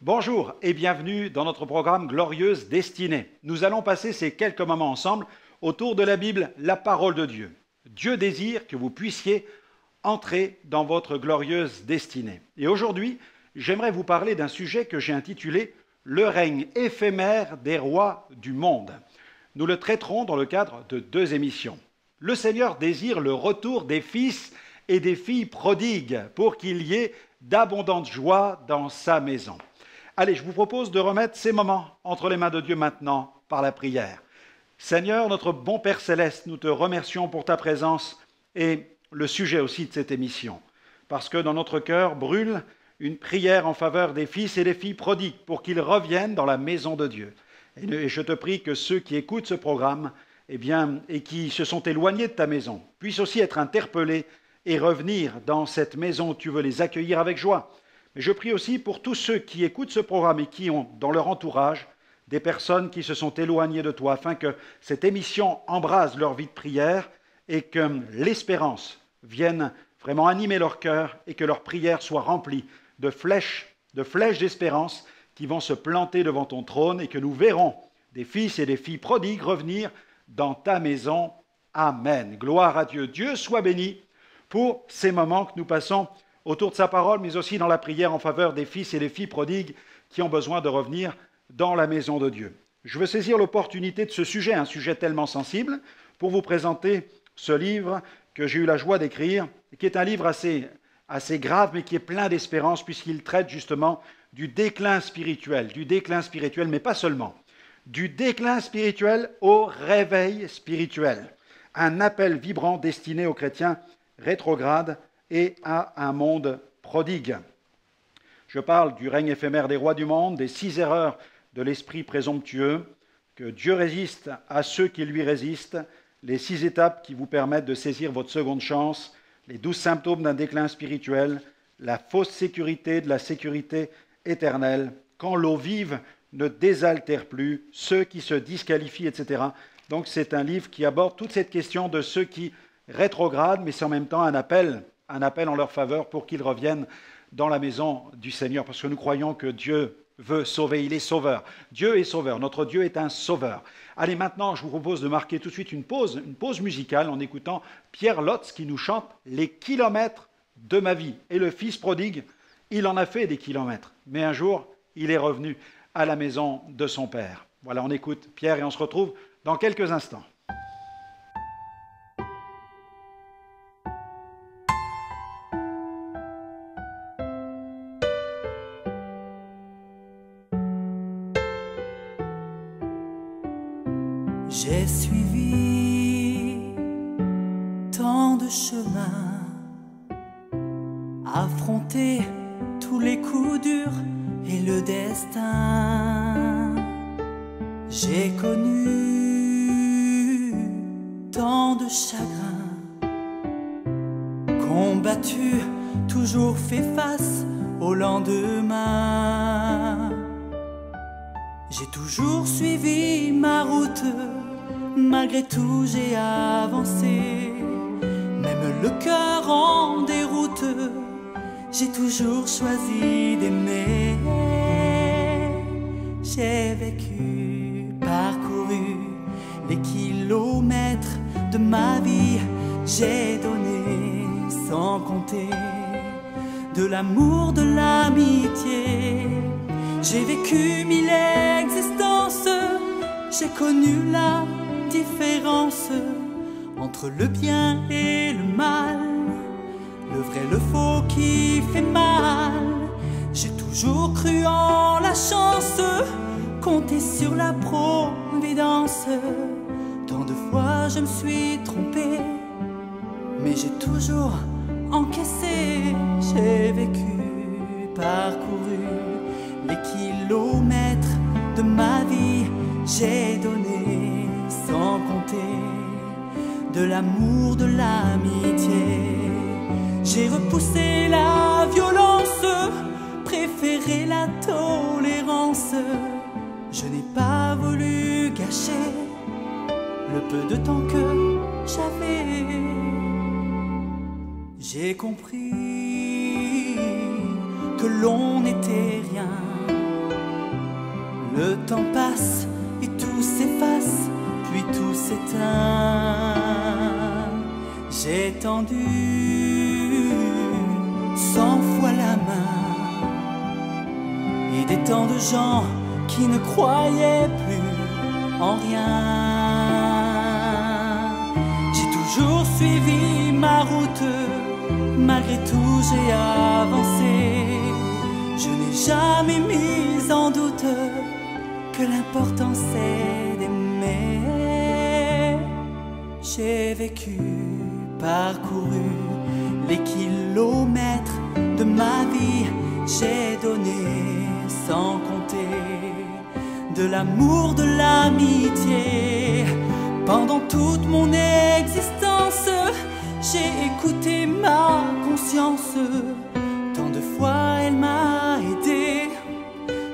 Bonjour et bienvenue dans notre programme Glorieuse Destinée. Nous allons passer ces quelques moments ensemble autour de la Bible, la parole de Dieu. Dieu désire que vous puissiez entrer dans votre glorieuse destinée. Et aujourd'hui, j'aimerais vous parler d'un sujet que j'ai intitulé « Le règne éphémère des rois du monde ». Nous le traiterons dans le cadre de 2 émissions. Le Seigneur désire le retour des fils et des filles prodigues pour qu'il y ait d'abondante joie dans sa maison. Allez, je vous propose de remettre ces moments entre les mains de Dieu maintenant par la prière. Seigneur, notre bon Père Céleste, nous te remercions pour ta présence et le sujet aussi de cette émission. Parce que dans notre cœur brûle une prière en faveur des fils et des filles prodigues pour qu'ils reviennent dans la maison de Dieu. Et je te prie que ceux qui écoutent ce programme et qui se sont éloignés de ta maison puissent aussi être interpellés et revenir dans cette maison où tu veux les accueillir avec joie. Mais je prie aussi pour tous ceux qui écoutent ce programme et qui ont dans leur entourage des personnes qui se sont éloignées de toi, afin que cette émission embrase leur vie de prière et que l'espérance vienne vraiment animer leur cœur et que leur prière soit remplie de flèches d'espérance qui vont se planter devant ton trône et que nous verrons des fils et des filles prodigues revenir dans ta maison. Amen. Gloire à Dieu. Dieu soit béni pour ces moments que nous passons autour de sa parole, mais aussi dans la prière en faveur des fils et des filles prodigues qui ont besoin de revenir dans la maison de Dieu. Je veux saisir l'opportunité de ce sujet, un sujet tellement sensible, pour vous présenter ce livre que j'ai eu la joie d'écrire, qui est un livre assez grave, mais qui est plein d'espérance, puisqu'il traite justement du déclin spirituel, mais pas seulement, du déclin spirituel au réveil spirituel. Un appel vibrant destiné aux chrétiens rétrogrades et à un monde prodigue. Je parle du règne éphémère des rois du monde, des 6 erreurs de l'esprit présomptueux, que Dieu résiste à ceux qui lui résistent, les 6 étapes qui vous permettent de saisir votre seconde chance, les 12 symptômes d'un déclin spirituel, la fausse sécurité de la sécurité éternelle, quand l'eau vive ne désaltère plus, ceux qui se disqualifient, etc. Donc c'est un livre qui aborde toute cette question de ceux qui rétrogradent, mais c'est en même temps un appel en leur faveur pour qu'ils reviennent dans la maison du Seigneur, parce que nous croyons que Dieu veut sauver, il est sauveur. Dieu est sauveur, notre Dieu est un sauveur. Allez, maintenant, je vous propose de marquer tout de suite une pause musicale en écoutant Pierre Lotz qui nous chante « Les kilomètres de ma vie ». Et le fils prodigue, il en a fait des kilomètres, mais un jour, il est revenu à la maison de son père. Voilà, on écoute Pierre et on se retrouve dans quelques instants. J'ai suivi tant de chemins, affronté tous les coups durs et le destin. J'ai connu tant de chagrins, combattu, toujours fait face au lendemain. J'ai toujours suivi ma route, malgré tout j'ai avancé. Même le cœur en déroute, j'ai toujours choisi d'aimer. J'ai vécu, parcouru les kilomètres de ma vie. J'ai donné sans compter de l'amour, de l'amitié. J'ai vécu 1000 existences, j'ai connu la différence entre le bien et le mal, le vrai, le faux qui fait mal. J'ai toujours cru en la chance, compté sur la providence. Tant de fois je me suis trompé, mais j'ai toujours encaissé. J'ai vécu, parcouru les kilomètres de ma vie. J'ai donné sans compter de l'amour, de l'amitié. J'ai repoussé la violence, préféré la tolérance. Je n'ai pas voulu gâcher le peu de temps que j'avais. J'ai compris que l'on n'était rien Le temps passe et tout s'efface, puis tout s'éteint. J'ai tendu 100 fois la main, et des temps de gens qui ne croyaient plus en rien. J'ai toujours suivi ma route, malgré tout j'ai avancé. Je n'ai jamais mis en doute que l'important c'est d'aimer. J'ai vécu, parcouru les kilomètres de ma vie. J'ai donné sans compter de l'amour, de l'amitié. Pendant toute mon existence, j'ai écouté ma conscience. Tant de fois elle m'a aidé,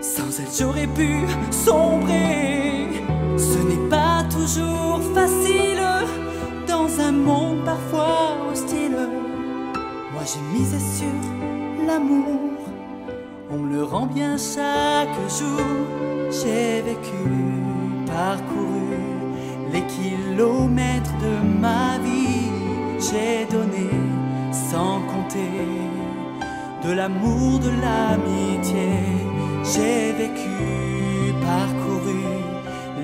sans elle j'aurais pu sombrer. Ce n'est pas toujours facile dans un monde parfois hostile. Moi j'ai misé sur l'amour, on me le rend bien chaque jour. J'ai vécu, parcouru les kilomètres de ma vie. J'ai donné sans compter de l'amour, de l'amitié. J'ai vécu, parcouru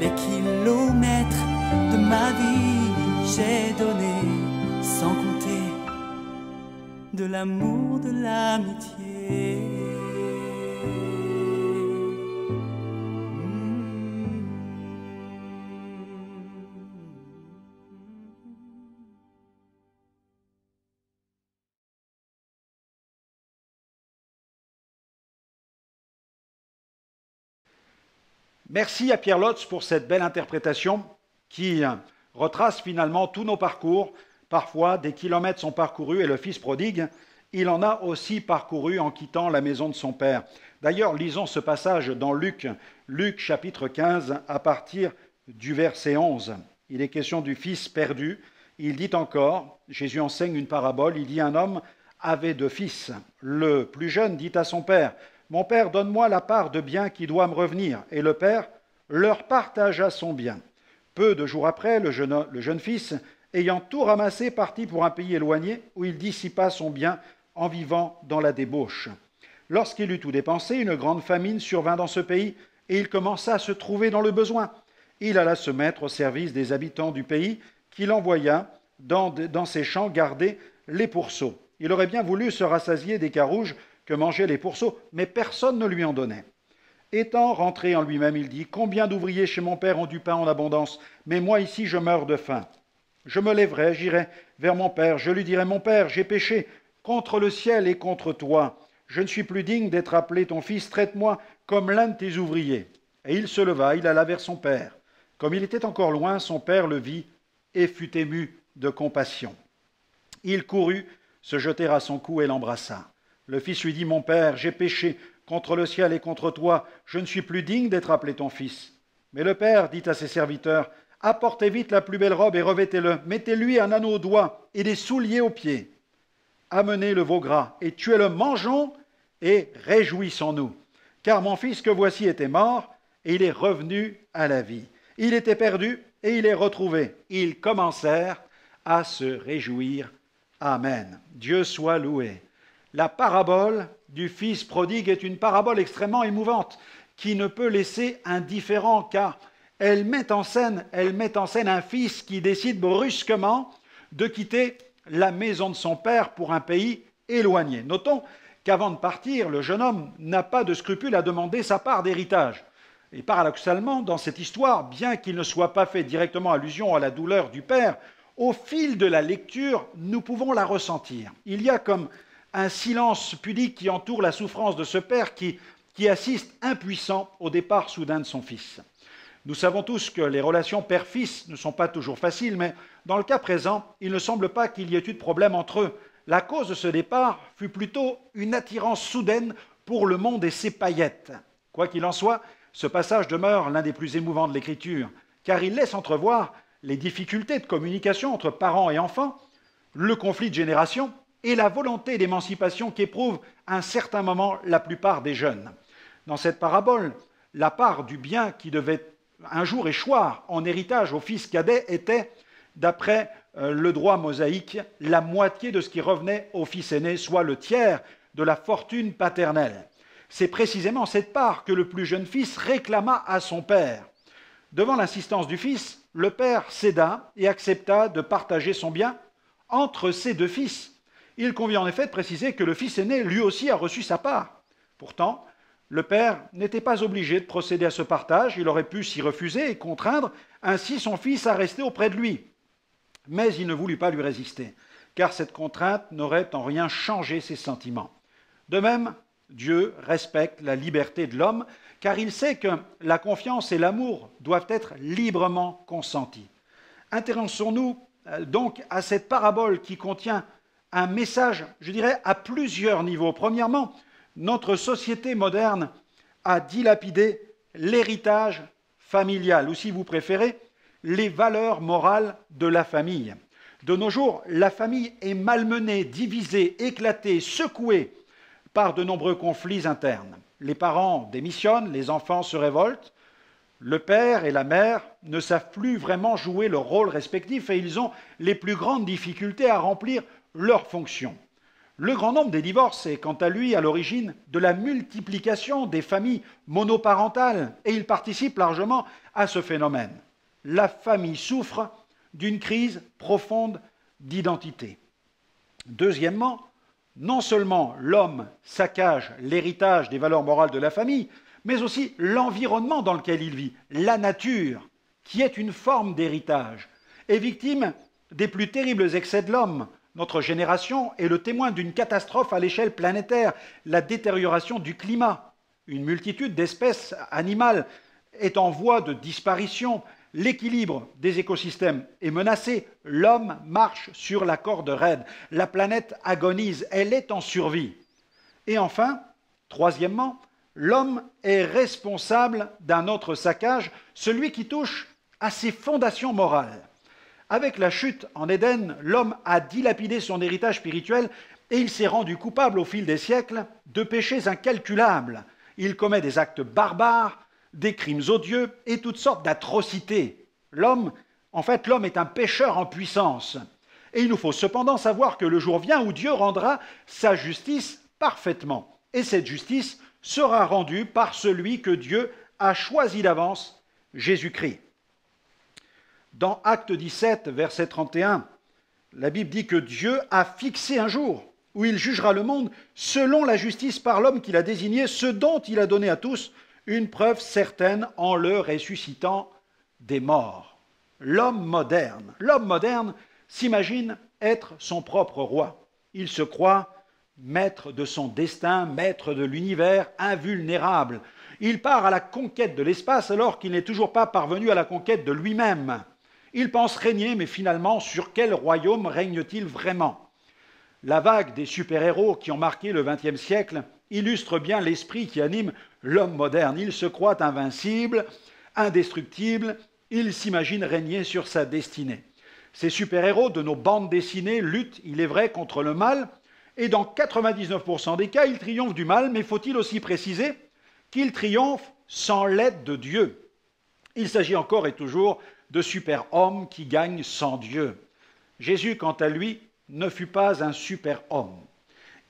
les kilomètres de ma vie. J'ai donné sans compter de l'amour, de l'amitié. Merci à Pierre Lotz pour cette belle interprétation qui retrace finalement tous nos parcours. Parfois, des kilomètres sont parcourus et le fils prodigue, il en a aussi parcouru en quittant la maison de son père. D'ailleurs, lisons ce passage dans Luc chapitre 15 à partir du verset 11. Il est question du fils perdu. Il dit encore, Jésus enseigne une parabole, il dit un homme avait 2 fils. Le plus jeune dit à son père, « Mon père, donne-moi la part de bien qui doit me revenir. » Et le père leur partagea son bien. Peu de jours après, le jeune fils, ayant tout ramassé, partit pour un pays éloigné, où il dissipa son bien en vivant dans la débauche. Lorsqu'il eut tout dépensé, une grande famine survint dans ce pays, et il commença à se trouver dans le besoin. Il alla se mettre au service des habitants du pays, qu'il envoya dans ses champs garder les pourceaux. Il aurait bien voulu se rassasier des carouges que mangeaient les pourceaux, mais personne ne lui en donnait. Étant rentré en lui-même, il dit, « Combien d'ouvriers chez mon père ont du pain en abondance, mais moi ici je meurs de faim. Je me lèverai, j'irai vers mon père, je lui dirai, mon père, j'ai péché contre le ciel et contre toi. Je ne suis plus digne d'être appelé ton fils, traite-moi comme l'un de tes ouvriers. » Et il se leva, il alla vers son père. Comme il était encore loin, son père le vit et fut ému de compassion. Il courut se jeter à son cou et l'embrassa. Le fils lui dit, « Mon père, j'ai péché contre le ciel et contre toi, je ne suis plus digne d'être appelé ton fils. » Mais le père dit à ses serviteurs, « Apportez vite la plus belle robe et revêtez-le, mettez-lui un anneau au doigt et des souliers aux pieds. Amenez le veau gras et tuez-le, mangeons et réjouissons-nous. Car mon fils que voici était mort et il est revenu à la vie. Il était perdu et il est retrouvé. » Ils commencèrent à se réjouir. Amen. Dieu soit loué. La parabole du fils prodigue est une parabole extrêmement émouvante qui ne peut laisser indifférent car elle met en scène un fils qui décide brusquement de quitter la maison de son père pour un pays éloigné. Notons qu'avant de partir, le jeune homme n'a pas de scrupule à demander sa part d'héritage. Et paradoxalement, dans cette histoire, bien qu'il ne soit pas fait directement allusion à la douleur du père, au fil de la lecture, nous pouvons la ressentir. Il y a comme un silence pudique qui entoure la souffrance de ce père qui assiste impuissant au départ soudain de son fils. Nous savons tous que les relations père-fils ne sont pas toujours faciles, mais dans le cas présent, il ne semble pas qu'il y ait eu de problème entre eux. La cause de ce départ fut plutôt une attirance soudaine pour le monde et ses paillettes. Quoi qu'il en soit, ce passage demeure l'un des plus émouvants de l'Écriture, car il laisse entrevoir les difficultés de communication entre parents et enfants, le conflit de génération et la volonté d'émancipation qu'éprouvent à un certain moment la plupart des jeunes. Dans cette parabole, la part du bien qui devait un jour échoir en héritage au fils cadet était, d'après le droit mosaïque, la moitié de ce qui revenait au fils aîné, soit le tiers de la fortune paternelle. C'est précisément cette part que le plus jeune fils réclama à son père. Devant l'insistance du fils, le père céda et accepta de partager son bien entre ses deux fils. Il convient en effet de préciser que le fils aîné, lui aussi, a reçu sa part. Pourtant, le père n'était pas obligé de procéder à ce partage, il aurait pu s'y refuser et contraindre ainsi son fils à rester auprès de lui. Mais il ne voulut pas lui résister, car cette contrainte n'aurait en rien changé ses sentiments. De même, Dieu respecte la liberté de l'homme, car il sait que la confiance et l'amour doivent être librement consentis. Intéressons-nous donc à cette parabole qui contient un message, je dirais, à plusieurs niveaux. Premièrement, notre société moderne a dilapidé l'héritage familial, ou si vous préférez, les valeurs morales de la famille. De nos jours, la famille est malmenée, divisée, éclatée, secouée par de nombreux conflits internes. Les parents démissionnent, les enfants se révoltent, le père et la mère ne savent plus vraiment jouer leur rôle respectif et ils ont les plus grandes difficultés à remplir leurs fonctions. Le grand nombre des divorces est quant à lui à l'origine de la multiplication des familles monoparentales et il participe largement à ce phénomène. La famille souffre d'une crise profonde d'identité. Deuxièmement, non seulement l'homme saccage l'héritage des valeurs morales de la famille, mais aussi l'environnement dans lequel il vit, la nature, qui est une forme d'héritage, est victime des plus terribles excès de l'homme. Notre génération est le témoin d'une catastrophe à l'échelle planétaire, la détérioration du climat. Une multitude d'espèces animales est en voie de disparition. L'équilibre des écosystèmes est menacé. L'homme marche sur la corde raide. La planète agonise. Elle est en survie. Et enfin, troisièmement, l'homme est responsable d'un autre saccage, celui qui touche à ses fondations morales. Avec la chute en Éden, l'homme a dilapidé son héritage spirituel et il s'est rendu coupable au fil des siècles de péchés incalculables. Il commet des actes barbares, des crimes odieux et toutes sortes d'atrocités. L'homme est un pécheur en puissance. Et il nous faut cependant savoir que le jour vient où Dieu rendra sa justice parfaitement. Et cette justice sera rendue par celui que Dieu a choisi d'avance, Jésus-Christ. Dans Acte 17, verset 31, la Bible dit que Dieu a fixé un jour où il jugera le monde selon la justice par l'homme qu'il a désigné, ce dont il a donné à tous une preuve certaine en le ressuscitant des morts. L'homme moderne s'imagine être son propre roi. Il se croit maître de son destin, maître de l'univers, invulnérable. Il part à la conquête de l'espace alors qu'il n'est toujours pas parvenu à la conquête de lui-même. Il pense régner, mais finalement, sur quel royaume règne-t-il vraiment? La vague des super-héros qui ont marqué le XXe siècle illustre bien l'esprit qui anime l'homme moderne. Il se croit invincible, indestructible, il s'imagine régner sur sa destinée. Ces super-héros de nos bandes dessinées luttent, il est vrai, contre le mal, et dans 99% des cas, ils triomphent du mal, mais faut-il aussi préciser qu'ils triomphent sans l'aide de Dieu? Il s'agit encore et toujours de super-hommes qui gagnent sans Dieu. Jésus, quant à lui, ne fut pas un super-homme.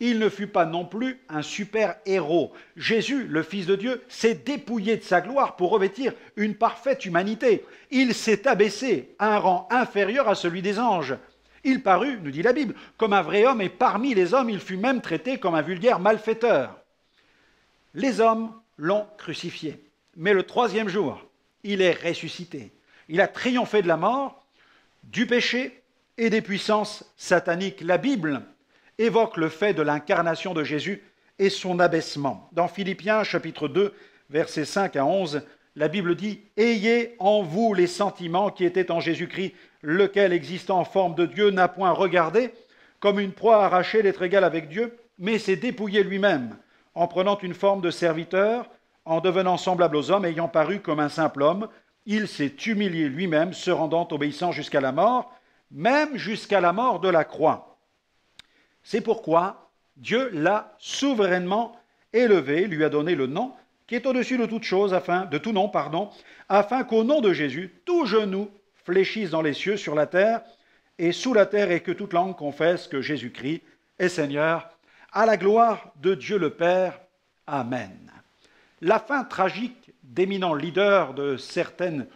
Il ne fut pas non plus un super-héros. Jésus, le Fils de Dieu, s'est dépouillé de sa gloire pour revêtir une parfaite humanité. Il s'est abaissé à un rang inférieur à celui des anges. Il parut, nous dit la Bible, comme un vrai homme et parmi les hommes, il fut même traité comme un vulgaire malfaiteur. Les hommes l'ont crucifié. Mais le troisième jour, il est ressuscité. Il a triomphé de la mort, du péché et des puissances sataniques. La Bible évoque le fait de l'incarnation de Jésus et son abaissement. Dans Philippiens chapitre 2, versets 5 à 11, la Bible dit « Ayez en vous les sentiments qui étaient en Jésus-Christ, lequel, existant en forme de Dieu, n'a point regardé comme une proie arrachée d'être égal avec Dieu, mais s'est dépouillé lui-même, en prenant une forme de serviteur, en devenant semblable aux hommes, ayant paru comme un simple homme, il s'est humilié lui-même, se rendant obéissant jusqu'à la mort, même jusqu'à la mort de la croix. » C'est pourquoi Dieu l'a souverainement élevé, lui a donné le nom qui est au-dessus de toute chose, de tout nom, afin qu'au nom de Jésus, tout genou fléchisse dans les cieux, sur la terre et sous la terre, et que toute langue confesse que Jésus-Christ est Seigneur, à la gloire de Dieu le Père. Amen. La fin tragique d'éminents leaders de certaines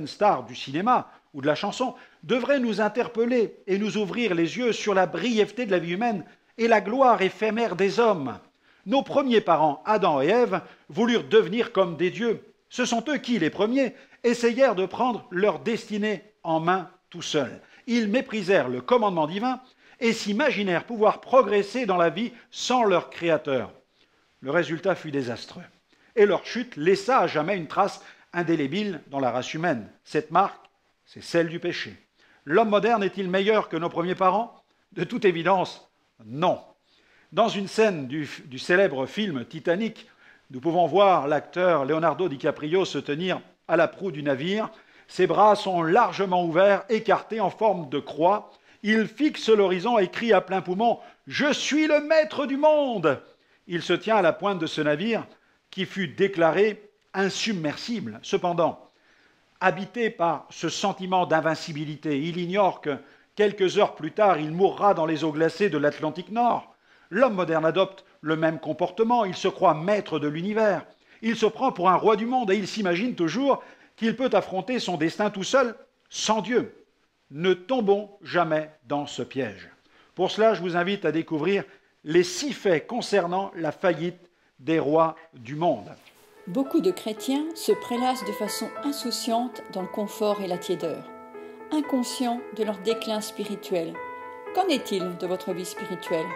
stars du cinéma ou de la chanson devrait nous interpeller et nous ouvrir les yeux sur la brièveté de la vie humaine et la gloire éphémère des hommes. Nos premiers parents, Adam et Ève, voulurent devenir comme des dieux. Ce sont eux qui, les premiers, essayèrent de prendre leur destinée en main tout seuls. Ils méprisèrent le commandement divin et s'imaginèrent pouvoir progresser dans la vie sans leur Créateur. Le résultat fut désastreux. Et leur chute laissa à jamais une trace indélébile dans la race humaine. Cette marque, c'est celle du péché. L'homme moderne est-il meilleur que nos premiers parents? De toute évidence, non. Dans une scène du célèbre film Titanic, nous pouvons voir l'acteur Leonardo DiCaprio se tenir à la proue du navire. Ses bras sont largement ouverts, écartés en forme de croix. Il fixe l'horizon et crie à plein poumon « Je suis le maître du monde !» Il se tient à la pointe de ce navire qui fut déclaré insubmersible. Cependant, habité par ce sentiment d'invincibilité, il ignore que quelques heures plus tard, il mourra dans les eaux glacées de l'Atlantique Nord. L'homme moderne adopte le même comportement, il se croit maître de l'univers. Il se prend pour un roi du monde et il s'imagine toujours qu'il peut affronter son destin tout seul, sans Dieu. Ne tombons jamais dans ce piège. Pour cela, je vous invite à découvrir les 6 faits concernant la faillite des rois du monde. Beaucoup de chrétiens se prélassent de façon insouciante dans le confort et la tiédeur, inconscients de leur déclin spirituel. Qu'en est-il de votre vie spirituelle?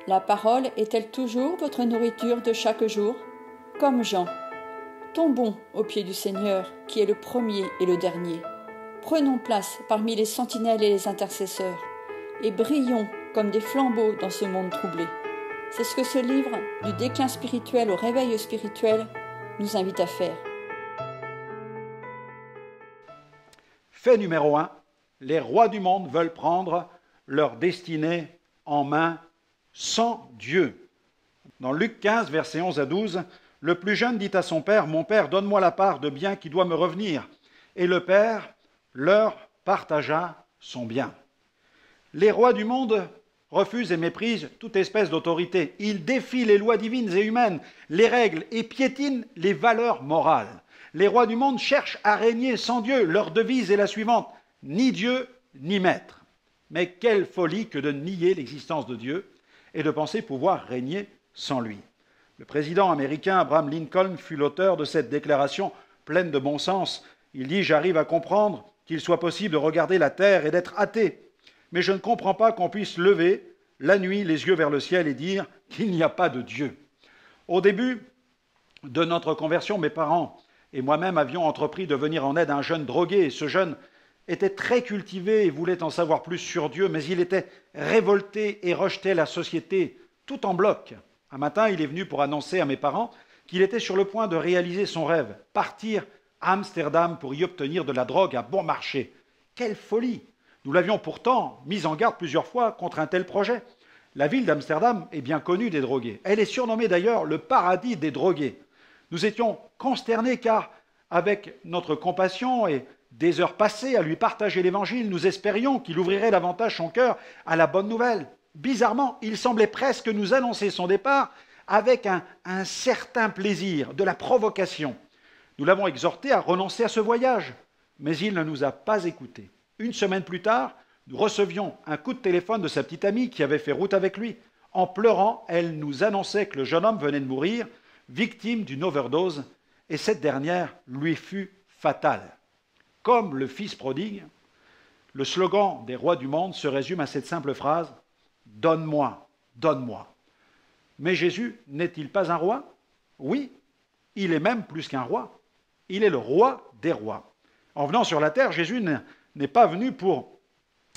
La parole est-elle toujours votre nourriture de chaque jour? Comme Jean, tombons aux pieds du Seigneur, qui est le premier et le dernier. Prenons place parmi les sentinelles et les intercesseurs, et brillons comme des flambeaux dans ce monde troublé. C'est ce que ce livre, du déclin spirituel au réveil spirituel, nous invite à faire. Fait numéro 1, les rois du monde veulent prendre leur destinée en main sans Dieu. Dans Luc 15, versets 11 à 12, le plus jeune dit à son père « Mon père, donne-moi la part de bien qui doit me revenir. » Et le père leur partagea son bien. Les rois du monde refusent et méprisent toute espèce d'autorité. Ils défient les lois divines et humaines, les règles et piétinent les valeurs morales. Les rois du monde cherchent à régner sans Dieu. Leur devise est la suivante: ni Dieu, ni maître. Mais quelle folie que de nier l'existence de Dieu et de penser pouvoir régner sans lui. Le président américain Abraham Lincoln fut l'auteur de cette déclaration pleine de bon sens. Il dit « J'arrive à comprendre qu'il soit possible de regarder la terre et d'être athée. Mais je ne comprends pas qu'on puisse lever la nuit les yeux vers le ciel et dire qu'il n'y a pas de Dieu. » Au début de notre conversion, mes parents et moi-même avions entrepris de venir en aide à un jeune drogué. Ce jeune était très cultivé et voulait en savoir plus sur Dieu, mais il était révolté et rejetait la société tout en bloc. Un matin, il est venu pour annoncer à mes parents qu'il était sur le point de réaliser son rêve, partir à Amsterdam pour y obtenir de la drogue à bon marché. Quelle folie! Nous l'avions pourtant mis en garde plusieurs fois contre un tel projet. La ville d'Amsterdam est bien connue des drogués. Elle est surnommée d'ailleurs le paradis des drogués. Nous étions consternés car, avec notre compassion et des heures passées à lui partager l'Évangile, nous espérions qu'il ouvrirait davantage son cœur à la bonne nouvelle. Bizarrement, il semblait presque nous annoncer son départ avec un certain plaisir, de la provocation. Nous l'avons exhorté à renoncer à ce voyage, mais il ne nous a pas écoutés. Une semaine plus tard, nous recevions un coup de téléphone de sa petite amie qui avait fait route avec lui. En pleurant, elle nous annonçait que le jeune homme venait de mourir, victime d'une overdose, et cette dernière lui fut fatale. Comme le fils prodigue, le slogan des rois du monde se résume à cette simple phrase « Donne-moi, donne-moi ». Mais Jésus n'est-il pas un roi? Oui, il est même plus qu'un roi. Il est le roi des rois. En venant sur la terre, Jésus n'est pas venu pour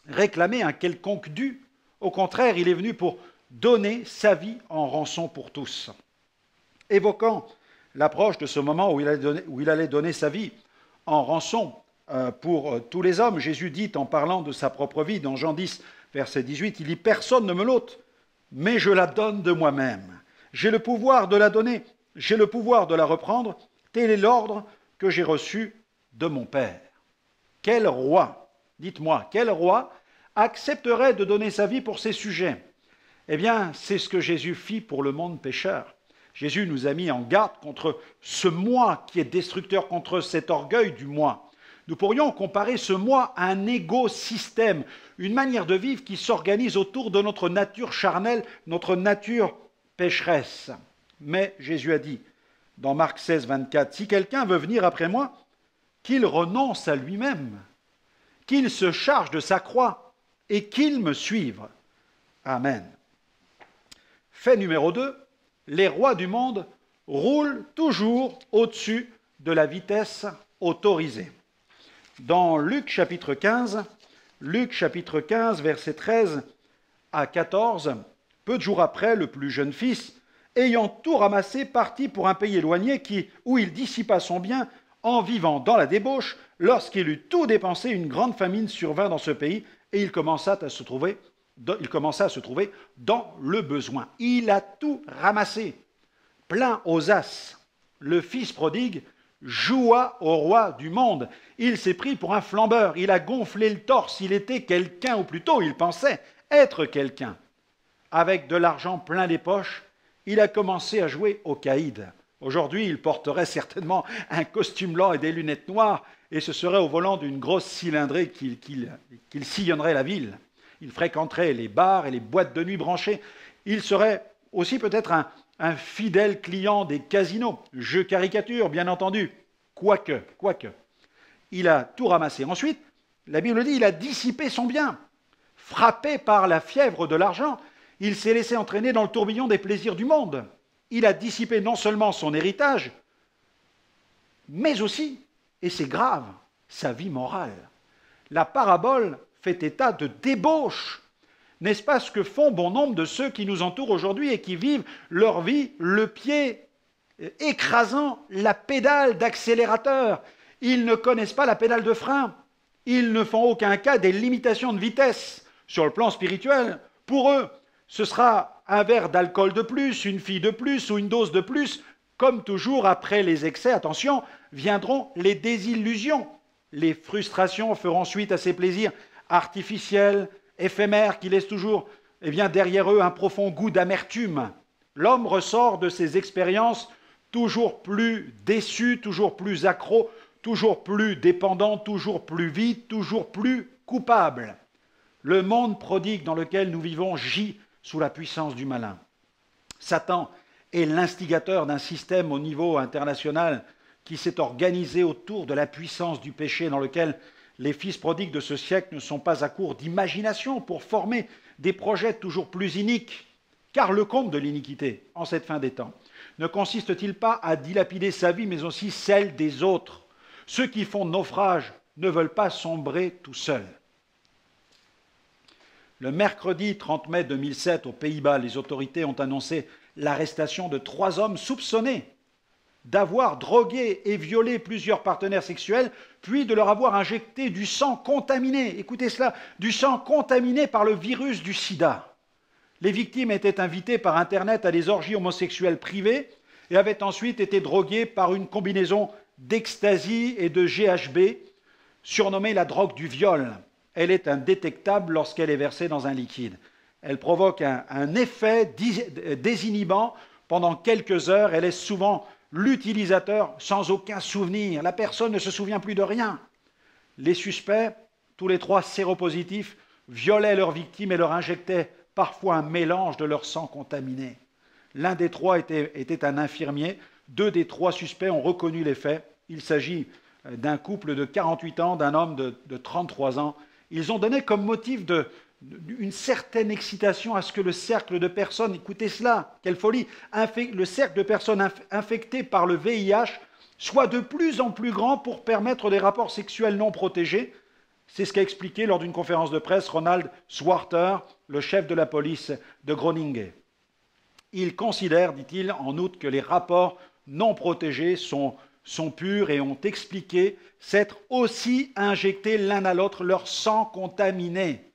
réclamer un quelconque dû. Au contraire, il est venu pour donner sa vie en rançon pour tous. Évoquant l'approche de ce moment où il allait donner sa vie en rançon pour tous les hommes, Jésus dit, en parlant de sa propre vie, dans Jean 10, verset 18, il dit « Personne ne me l'ôte, mais je la donne de moi-même. J'ai le pouvoir de la donner j'ai le pouvoir de la reprendre, tel est l'ordre que j'ai reçu de mon Père. Quel roi, dites-moi, quel roi accepterait de donner sa vie pour ses sujets? Eh bien, c'est ce que Jésus fit pour le monde pécheur. Jésus nous a mis en garde contre ce moi qui est destructeur, contre cet orgueil du moi. Nous pourrions comparer ce moi à un égo-système, une manière de vivre qui s'organise autour de notre nature charnelle, notre nature pécheresse. Mais Jésus a dit, dans Marc 16, 24, « Si quelqu'un veut venir après moi, qu'il renonce à lui-même, qu'il se charge de sa croix et qu'il me suive. » Amen. Fait numéro 2, les rois du monde roulent toujours au-dessus de la vitesse autorisée. Dans Luc chapitre 15, versets 13 à 14, peu de jours après, le plus jeune fils, ayant tout ramassé, partit pour un pays éloigné où il dissipa son bien en vivant dans la débauche. Lorsqu'il eut tout dépensé, une grande famine survint dans ce pays et il commença à se trouver dans le besoin. Il a tout ramassé, plein aux as. Le fils prodigue joua au roi du monde. Il s'est pris pour un flambeur, il a gonflé le torse, il était quelqu'un, ou plutôt il pensait être quelqu'un. Avec de l'argent plein les poches, il a commencé à jouer au caïd. Aujourd'hui, il porterait certainement un costume blanc et des lunettes noires, et ce serait au volant d'une grosse cylindrée qu'il sillonnerait la ville. Il fréquenterait les bars et les boîtes de nuit branchées. Il serait aussi peut-être un fidèle client des casinos. Je caricature, bien entendu. Quoique. Il a tout ramassé. Ensuite, la Bible dit, il a dissipé son bien. Frappé par la fièvre de l'argent, il s'est laissé entraîner dans le tourbillon des plaisirs du monde. Il a dissipé non seulement son héritage, mais aussi, et c'est grave, sa vie morale. La parabole fait état de débauche. N'est-ce pas ce que font bon nombre de ceux qui nous entourent aujourd'hui et qui vivent leur vie le pied écrasant la pédale d'accélérateur? Ils ne connaissent pas la pédale de frein. Ils ne font aucun cas des limitations de vitesse. Sur le plan spirituel, pour eux, ce sera un verre d'alcool de plus, une fille de plus ou une dose de plus. Comme toujours, après les excès, attention, viendront les désillusions. Les frustrations feront suite à ces plaisirs artificiels, éphémères, qui laissent toujours derrière eux un profond goût d'amertume. L'homme ressort de ces expériences toujours plus déçu, toujours plus accro, toujours plus dépendant, toujours plus vide, toujours plus coupable. Le monde prodigue dans lequel nous vivons gît sous la puissance du malin. Satan est l'instigateur d'un système au niveau international qui s'est organisé autour de la puissance du péché, dans lequel les fils prodigues de ce siècle ne sont pas à court d'imagination pour former des projets toujours plus iniques. Car le comble de l'iniquité, en cette fin des temps, ne consiste-t-il pas à dilapider sa vie, mais aussi celle des autres? Ceux qui font naufrage ne veulent pas sombrer tout seuls. Le mercredi 30 mai 2007, aux Pays-Bas, les autorités ont annoncé l'arrestation de 3 hommes soupçonnés d'avoir drogué et violé plusieurs partenaires sexuels, puis de leur avoir injecté du sang contaminé, écoutez cela, du sang contaminé par le virus du sida. Les victimes étaient invitées par Internet à des orgies homosexuelles privées et avaient ensuite été droguées par une combinaison d'ecstasy et de GHB, surnommée la drogue du viol. Elle est indétectable lorsqu'elle est versée dans un liquide. Elle provoque un effet désinhibant pendant quelques heures. Elle laisse souvent l'utilisateur sans aucun souvenir. La personne ne se souvient plus de rien. Les suspects, tous les 3 séropositifs, violaient leurs victimes et leur injectaient parfois un mélange de leur sang contaminé. L'un des 3 était un infirmier. 2 des 3 suspects ont reconnu les faits. Il s'agit d'un couple de 48 ans, d'un homme de 33 ans. Ils ont donné comme motif une certaine excitation à ce que le cercle de personnes, écoutez cela, quelle folie, le cercle de personnes infectées par le VIH soit de plus en plus grand pour permettre des rapports sexuels non protégés. C'est ce qu'a expliqué lors d'une conférence de presse Ronald Swarter, le chef de la police de Groningen. Il considère, dit-il, en outre que les rapports non protégés sont purs et ont expliqué s'être aussi injectés l'un à l'autre leur sang contaminé.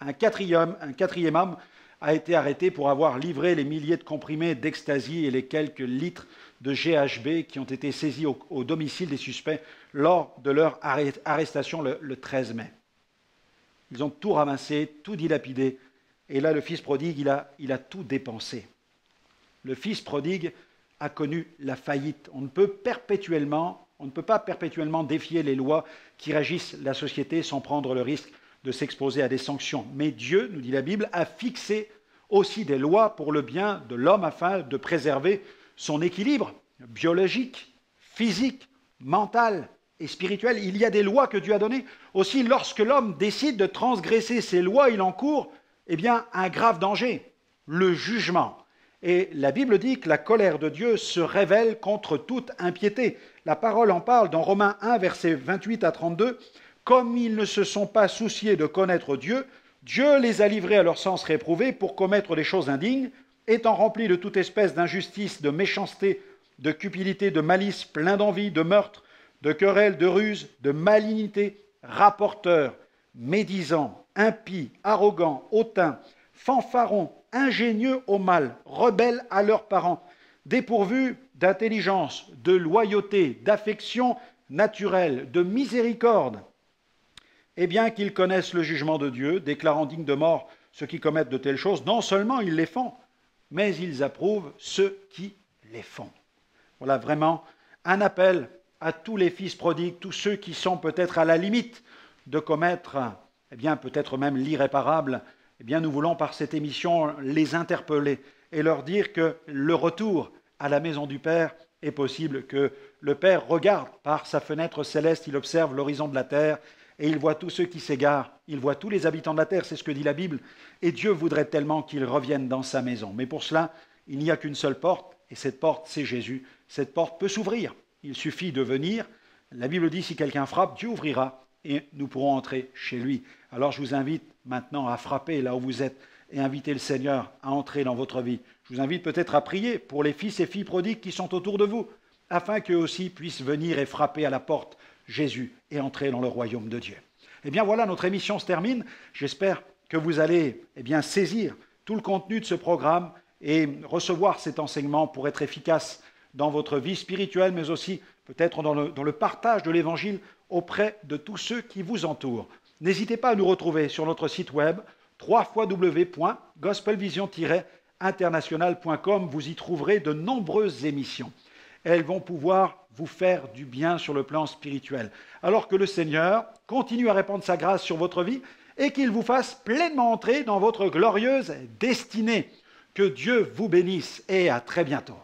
Un quatrième homme a été arrêté pour avoir livré les milliers de comprimés d'ecstasy et les quelques litres de GHB qui ont été saisis au domicile des suspects lors de leur arrestation le 13 mai. Ils ont tout ramassé, tout dilapidé. Et là, le fils prodigue, il a tout dépensé. Le fils prodigue a connu la faillite. On ne peut pas perpétuellement défier les lois qui régissent la société sans prendre le risque de s'exposer à des sanctions. Mais Dieu, nous dit la Bible, a fixé aussi des lois pour le bien de l'homme afin de préserver son équilibre biologique, physique, mental et spirituel. Il y a des lois que Dieu a données. Aussi, lorsque l'homme décide de transgresser ces lois, il encourt un grave danger, le jugement. Et la Bible dit que la colère de Dieu se révèle contre toute impiété. La parole en parle dans Romains 1, versets 28 à 32. « Comme ils ne se sont pas souciés de connaître Dieu, Dieu les a livrés à leur sens réprouvé pour commettre des choses indignes, étant remplis de toute espèce d'injustice, de méchanceté, de cupidité, de malice, plein d'envie, de meurtre, de querelles, de ruse, de malignité, rapporteurs, médisants, impies, arrogants, hautains, fanfarons, ingénieux au mal, rebelles à leurs parents, dépourvus d'intelligence, de loyauté, d'affection naturelle, de miséricorde. Et bien qu'ils connaissent le jugement de Dieu, déclarant dignes de mort ceux qui commettent de telles choses, non seulement ils les font, mais ils approuvent ceux qui les font. » Voilà vraiment un appel à tous les fils prodigues, tous ceux qui sont peut-être à la limite de commettre, peut-être même l'irréparable. Nous voulons par cette émission les interpeller et leur dire que le retour à la maison du Père est possible, que le Père regarde par sa fenêtre céleste, il observe l'horizon de la terre et il voit tous ceux qui s'égarent, il voit tous les habitants de la terre, c'est ce que dit la Bible, et Dieu voudrait tellement qu'ils reviennent dans sa maison. Mais pour cela, il n'y a qu'une seule porte, et cette porte, c'est Jésus. Cette porte peut s'ouvrir, il suffit de venir. La Bible dit, si quelqu'un frappe, Dieu ouvrira, et nous pourrons entrer chez lui. Alors je vous invite maintenant à frapper là où vous êtes, et inviter le Seigneur à entrer dans votre vie. Je vous invite peut-être à prier pour les fils et filles prodigues qui sont autour de vous, afin qu'eux aussi puissent venir et frapper à la porte Jésus et entrer dans le royaume de Dieu. Voilà, notre émission se termine. J'espère que vous allez saisir tout le contenu de ce programme et recevoir cet enseignement pour être efficace dans votre vie spirituelle, mais aussi peut-être dans le partage de l'Évangile auprès de tous ceux qui vous entourent. N'hésitez pas à nous retrouver sur notre site web www.gospelvision-international.com. Vous y trouverez de nombreuses émissions. Elles vont pouvoir vous faire du bien sur le plan spirituel. Alors que le Seigneur continue à répandre sa grâce sur votre vie et qu'il vous fasse pleinement entrer dans votre glorieuse destinée. Que Dieu vous bénisse et à très bientôt.